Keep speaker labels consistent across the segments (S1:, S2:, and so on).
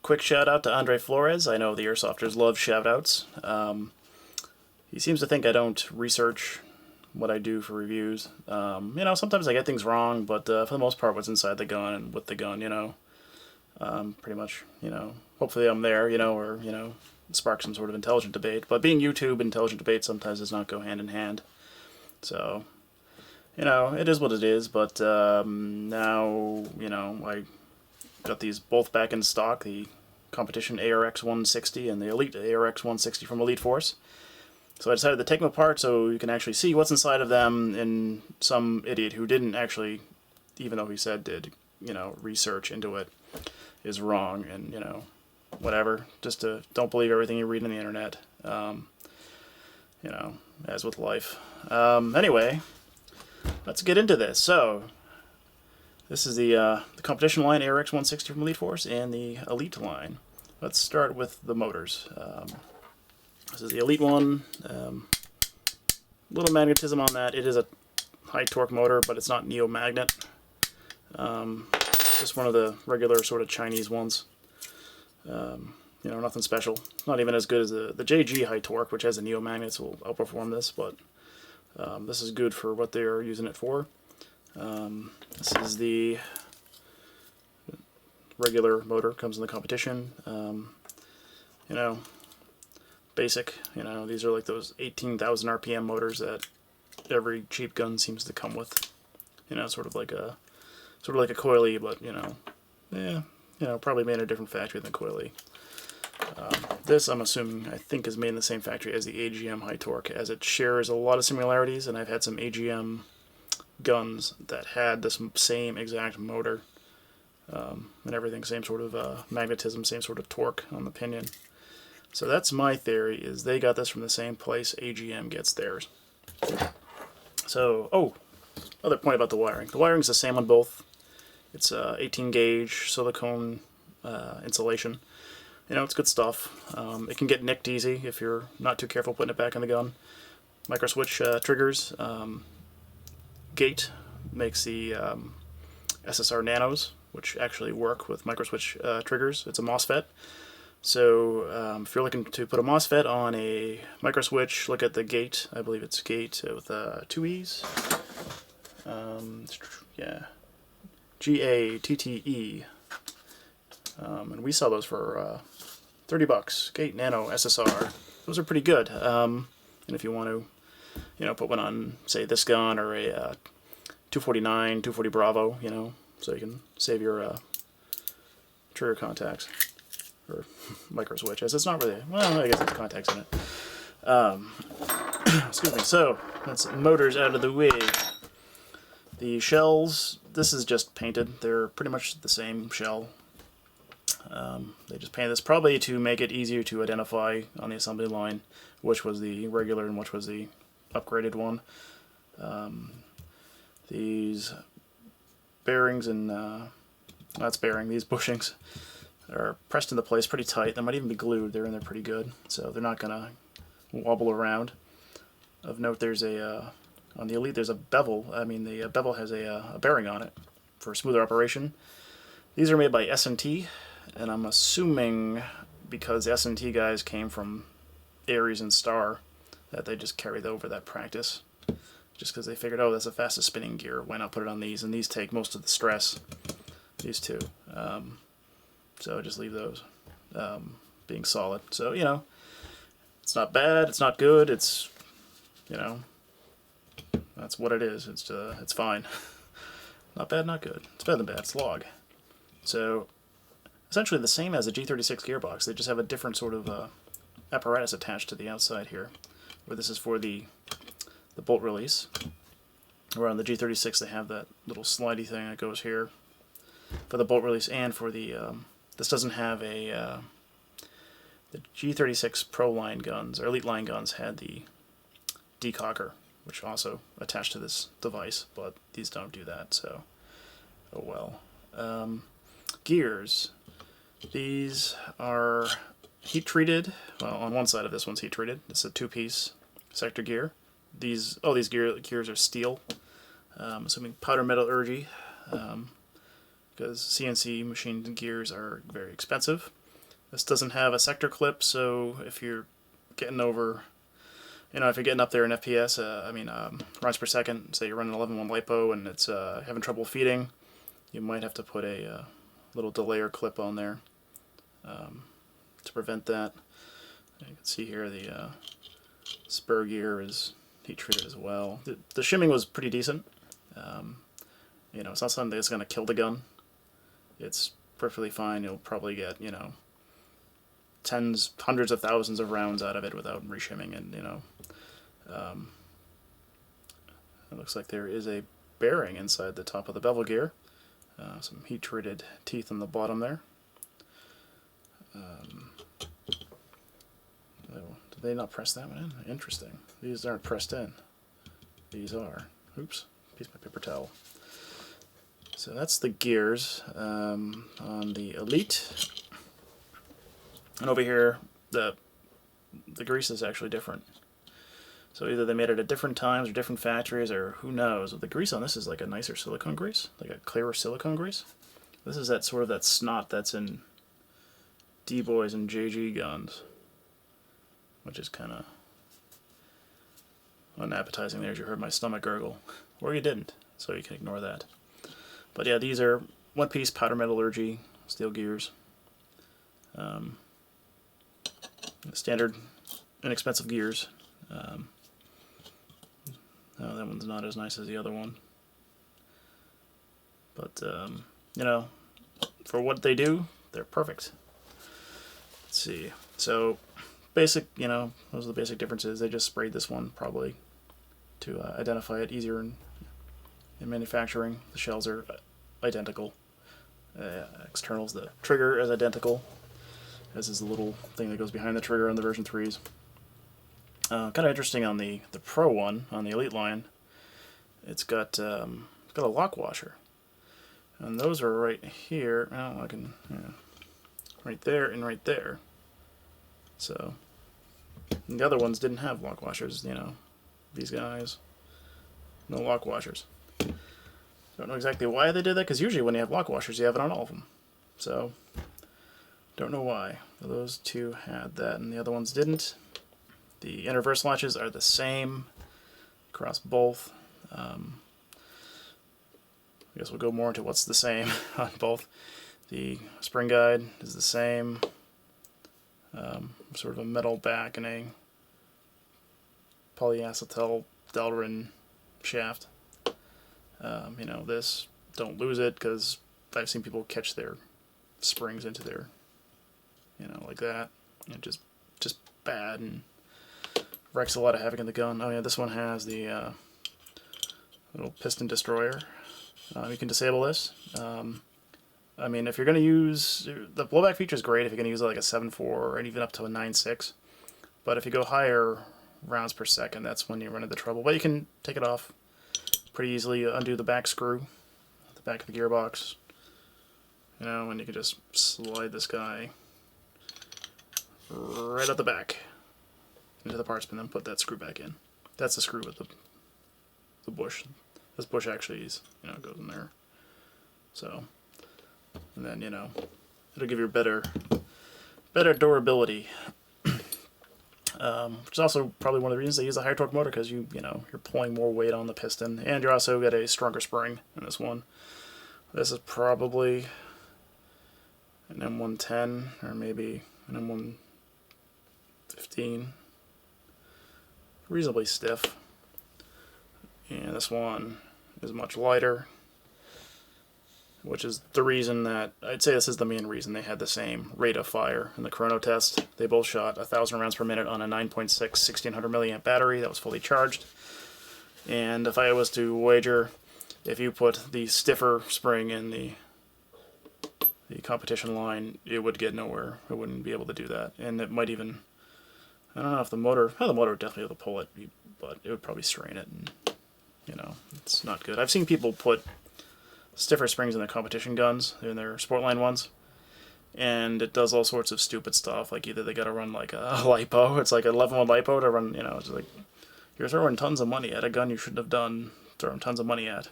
S1: quick shout out to Andre Flores. I know the Airsofters love shout outs. He seems to think I don't research what I do for reviews. Sometimes I get things wrong, but for the most part, what's inside the gun and with the gun, pretty much, hopefully I'm there, or, spark some sort of intelligent debate. But being YouTube, intelligent debate sometimes does not go hand in hand. So, it is what it is, but now, I got these both back in stock, the competition ARX 160 and the Elite ARX 160 from Elite Force. So I decided to take them apart so you can actually see what's inside of them, and some idiot who didn't actually, even though he said did, research into it, is wrong, and, whatever. Just don't believe everything you read on the internet, as with life. Anyway, let's get into this. So, this is the competition line ARX 160 from Elite Force and the Elite line. Let's start with the motors. This is the Elite one. Little magnetism on that. It is a high torque motor, but it's not neo-magnet. Just one of the regular sort of Chinese ones. Nothing special. Not even as good as the JG high torque, which has a neo-magnet, so will outperform this, but this is good for what they're using it for. This is the regular motor, comes in the competition. Basic. These are like those 18,000 RPM motors that every cheap gun seems to come with. Sort of like a coily, but probably made in a different factory than coily. This, I think, is made in the same factory as the AGM high torque, as it shares a lot of similarities, and I've had some AGM guns that had this same exact motor, and everything, same sort of magnetism, same sort of torque on the pinion. So that's my theory, is they got this from the same place AGM gets theirs. So, other point about the wiring. The wiring's the same on both. It's 18 gauge silicone insulation. It's good stuff. It can get nicked easy if you're not too careful putting it back in the gun. Micro switch triggers. Gate makes the SSR Nanos, which actually work with micro switch triggers. It's a MOSFET. So if you're looking to put a MOSFET on a micro switch, look at the gate. I believe it's gate with 2 E's. Yeah, GATTE. And we sell those for $30. Gate Nano SSR. Those are pretty good. And if you want to, put one on, say, this gun or a 249, 240 Bravo, so you can save your trigger contacts. Or micro switch, as it's not really, well, I guess it's contacts in it. Excuse me. So that's motors out of the way. The shells, this is just painted. They're pretty much the same shell. They just painted this probably to make it easier to identify on the assembly line which was the regular and which was the upgraded one. These bearings and that's bearing, these bushings are pressed into place pretty tight. They might even be glued. They're in there pretty good, so they're not gonna wobble around. Of note, there's a on the Elite there's a bevel. The bevel has a bearing on it for smoother operation. These are made by S&T, and I'm assuming because the S&T guys came from Ares and Star, that they just carried over that practice. Just because they figured, that's the fastest spinning gear, why not put it on these? And these take most of the stress. These two. So just leave those being solid. So, it's not bad, it's not good, it's, that's what it is. It's fine. Not bad, not good. It's better than bad, it's log. So, essentially the same as a G36 gearbox, they just have a different sort of apparatus attached to the outside here, where this is for the bolt release. Where on the G36 they have that little slidey thing that goes here for the bolt release, and for the this doesn't have a the G36 Pro line guns, or Elite line guns, had the decocker, which also attached to this device, but these don't do that, so oh well. Gears. These are heat treated. Well, on one side of this one's heat treated. It's a 2-piece sector gear. These gears are steel. Assuming powder metallurgy, because CNC machined gears are very expensive. This doesn't have a sector clip, so if you're getting over, if you're getting up there in FPS, rounds per second, say you're running 11.1 LiPo and it's having trouble feeding, you might have to put a little delayer clip on there to prevent that. You can see here the spur gear is heat treated as well. The shimming was pretty decent. It's not something that's going to kill the gun. It's perfectly fine. You'll probably get, tens, hundreds of thousands of rounds out of it without reshimming it, It looks like there is a bearing inside the top of the bevel gear. Some heat-treated teeth on the bottom there. Did they not press that one in? Interesting. These aren't pressed in. These are. Oops. Piece of my paper towel. So that's the gears on the Elite. And over here, the grease is actually different. So either they made it at different times or different factories, or who knows. But the grease on this is like a nicer silicone grease, like a clearer silicone grease. This is that sort of that snot that's in D-Boys and JG guns, which is kind of unappetizing there as you heard my stomach gurgle. Or you didn't, so you can ignore that. But yeah, these are one-piece powder metallurgy steel gears. Standard, inexpensive gears. No, that one's not as nice as the other one. But, for what they do, they're perfect. Let's see. So, basic, those are the basic differences. They just sprayed this one, probably, to identify it easier in manufacturing. The shells are identical. Externals, the trigger is identical, as is the little thing that goes behind the trigger on the version 3s. Kind of interesting on the Pro one, on the Elite line, it's got a lock washer. And those are right here. Oh, I can, right there and right there. So, and the other ones didn't have lock washers, these guys, no lock washers. Don't know exactly why they did that, because usually when you have lock washers, you have it on all of them. So, don't know why. Those two had that, and the other ones didn't. The inner verse latches are the same across both. I guess we'll go more into what's the same on both. The spring guide is the same. Sort of a metal back and a polyacetyl Delrin shaft. This, don't lose it, because I've seen people catch their springs into their, like that. And just bad, and wrecks a lot of havoc in the gun. Oh yeah, this one has the little piston destroyer. You can disable this. If you're going to use, the blowback feature is great if you're going to use like a 7.4 or even up to a 9.6. But if you go higher rounds per second, that's when you run into trouble. But you can take it off pretty easily. You undo the back screw at the back of the gearbox. And you can just slide this guy right at the back into the parts bin and put that screw back in. That's the screw with the bush. This bush actually is, goes in there. So, and then, it'll give you better durability. Which is also probably one of the reasons they use a higher torque motor, because you're pulling more weight on the piston, and you're also got a stronger spring in this one. This is probably an M110 or maybe an M115. Reasonably stiff. And this one is much lighter, which is the reason that, I'd say this is the main reason they had the same rate of fire in the chrono test. They both shot 1,000 rounds per minute on a 9.6 1600 milliamp battery that was fully charged. And if I was to wager, if you put the stiffer spring in the competition line, it would get nowhere. It wouldn't be able to do that. And it might even, I don't know if the motor would definitely be able to pull it, but it would probably strain it, and it's not good. I've seen people put stiffer springs in their competition guns, in their Sportline ones, and it does all sorts of stupid stuff. Like either they got to run like a LiPo, it's like 11.1 LiPo to run, it's like you're throwing tons of money at a gun you shouldn't have done throwing tons of money at.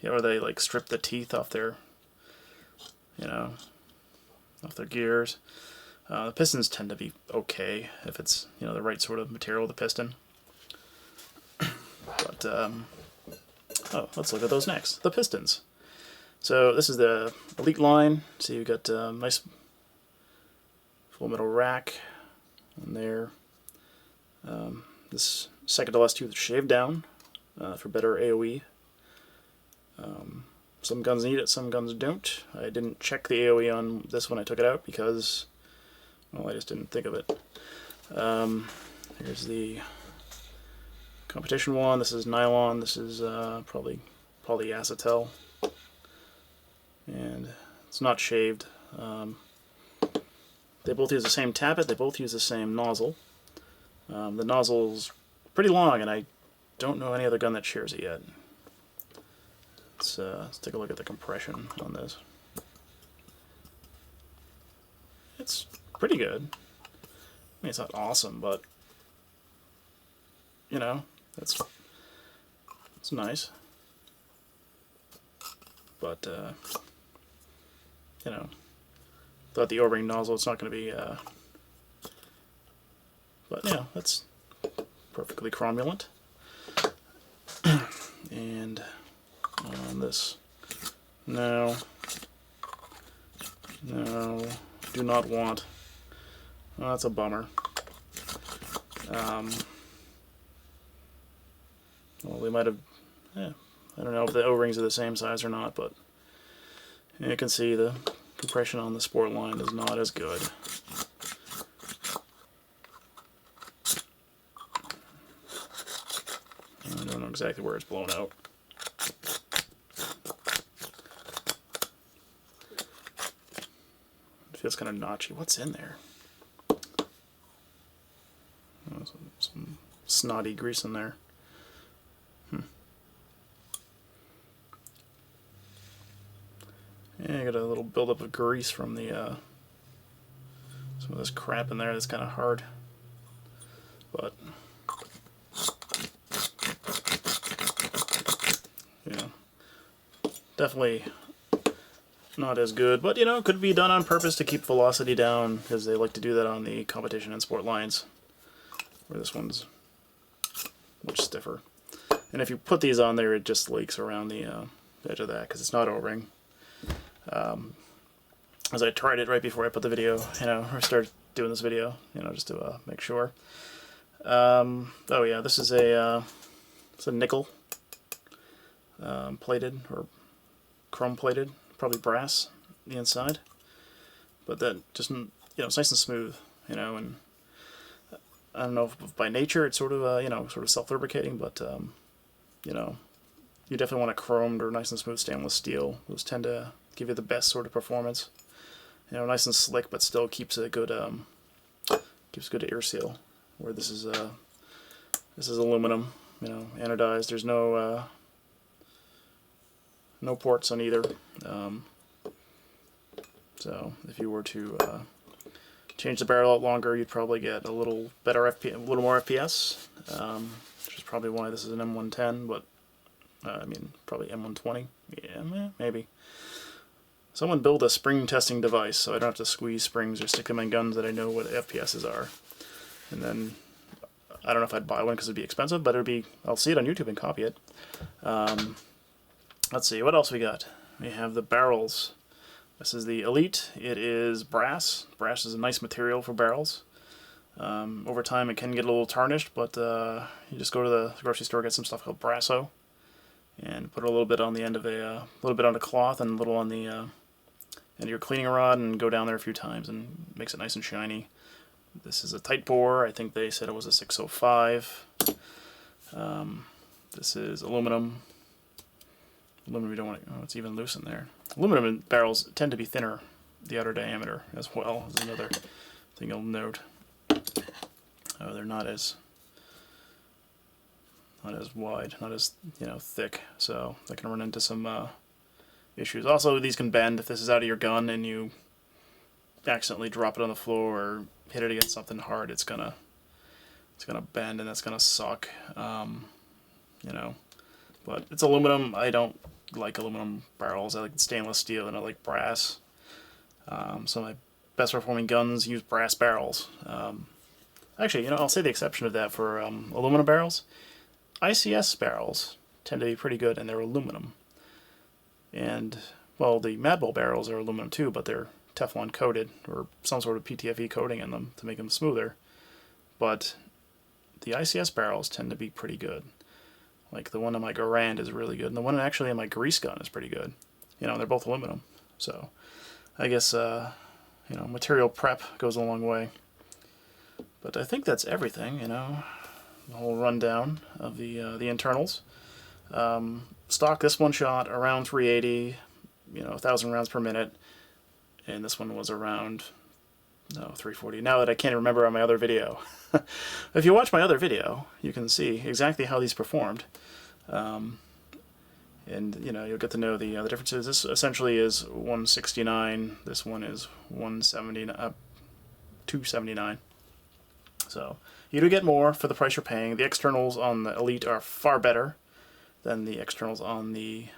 S1: Or they like strip the teeth off their, off their gears. The pistons tend to be okay if it's, you know, the right sort of material, the piston. But oh, let's look at those next. The pistons. So this is the Elite line. So you've got a nice full metal rack in there. This second to last tooth is shaved down for better AOE. Some guns need it, some guns don't. I didn't check the AOE on this when I took it out because, well, I just didn't think of it. Here's the competition one. This is nylon. This is probably polyacetal, and it's not shaved. They both use the same tappet. They both use the same nozzle. The nozzle's pretty long, and I don't know any other gun that shares it yet. Let's take a look at the compression on this. It's pretty good. I mean, it's not awesome, but you know, it's nice. But you know, without the O-ring nozzle, it's not going to be. But yeah, that's perfectly cromulent. And on this, no, do not want. Well, that's a bummer. Well, they might have. Yeah, I don't know if the O-rings are the same size or not, but you can see the compression on the sport line is not as good. I don't know exactly where it's blown out. It feels kind of notchy. What's in there? Oh, some snotty grease in there. Yeah, I got a little buildup of grease from the some of this crap in there that's kind of hard, but yeah, definitely not as good. But you know, it could be done on purpose to keep velocity down, because they like to do that on the competition and sport lines, where this one's much stiffer. And if you put these on there, it just leaks around the edge of that because it's not O-ring. As I tried it right before I put the video, you know, or started doing this video, you know, just to make sure. Oh yeah, this is it's a nickel plated or chrome plated, probably brass the inside, but that just, you know, it's nice and smooth, you know, and I don't know if by nature it's sort of you know, sort of self-lubricating, but you know, you definitely want a chromed or nice and smooth stainless steel. Those tend to give you the best sort of performance. You know, nice and slick, but still keeps a good good air seal. Where this is aluminum, you know, anodized. There's no no ports on either. So if you were to change the barrel out longer, you'd probably get a little better a little more FPS. Which is probably why this is an M110, but I mean, probably M120. Yeah, maybe. Someone build a spring testing device so I don't have to squeeze springs or stick them in guns that I know what FPSs are. And then, I don't know if I'd buy one because it'd be expensive, but I'll see it on YouTube and copy it. Let's see, what else we got? We have the barrels. This is the Elite. It is brass. Brass is a nice material for barrels. Over time it can get a little tarnished, but you just go to the grocery store, get some stuff called Brasso, and put a little bit on the end of a little bit on a cloth and a little on the end of your cleaning rod, and go down there a few times and makes it nice and shiny. This is a tight bore. I think they said it was a 605. This is aluminum. Aluminum, we don't want to. Oh, it's even loose in there. Aluminum barrels tend to be thinner, the outer diameter as well. Is another thing you'll note. Oh, they're not as wide, not as, you know, thick, so they can run into some issues. Also, these can bend. If this is out of your gun and you accidentally drop it on the floor or hit it against something hard, it's gonna bend, and that's gonna suck. You know, but it's aluminum. I don't like aluminum barrels. I like stainless steel, and I like brass. Some of my best performing guns use brass barrels. Actually, I'll say the exception of that for aluminum barrels. ICS barrels tend to be pretty good, and they're aluminum. And, well, the Mad Bull barrels are aluminum too, but they're Teflon coated, or some sort of PTFE coating in them to make them smoother. But the ICS barrels tend to be pretty good. Like the one in my Garand is really good, and the one actually in my grease gun is pretty good. They're both aluminum. So I guess, material prep goes a long way. But I think that's everything, the whole rundown of the internals. Stock, this one shot around 380, 1,000 rounds per minute, and this one was around 340. Now that I can't remember on my other video. If you watch my other video, you can see exactly how these performed. And you'll get to know the differences. This essentially is 169. This one is 279. So you do get more for the price you're paying. The externals on the Elite are far better than the externals on the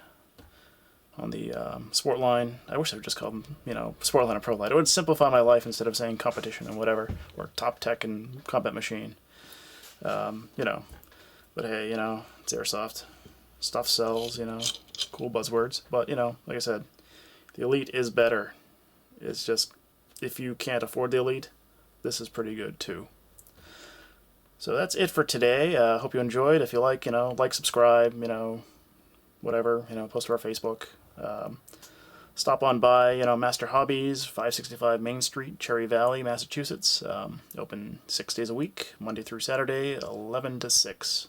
S1: Sport line. I wish I would just call them, Sport line and Pro line. It would simplify my life instead of saying competition and whatever, or top tech and combat machine. But hey, it's Airsoft. Stuff sells, cool buzzwords. But, like I said, the Elite is better. It's just, if you can't afford the Elite, this is pretty good too. So that's it for today. Hope you enjoyed. If you like, subscribe, whatever, post to our Facebook. Stop on by, Master Hobbies, 565 Main Street, Cherry Valley, Massachusetts. Open 6 days a week, Monday through Saturday, 11 to 6.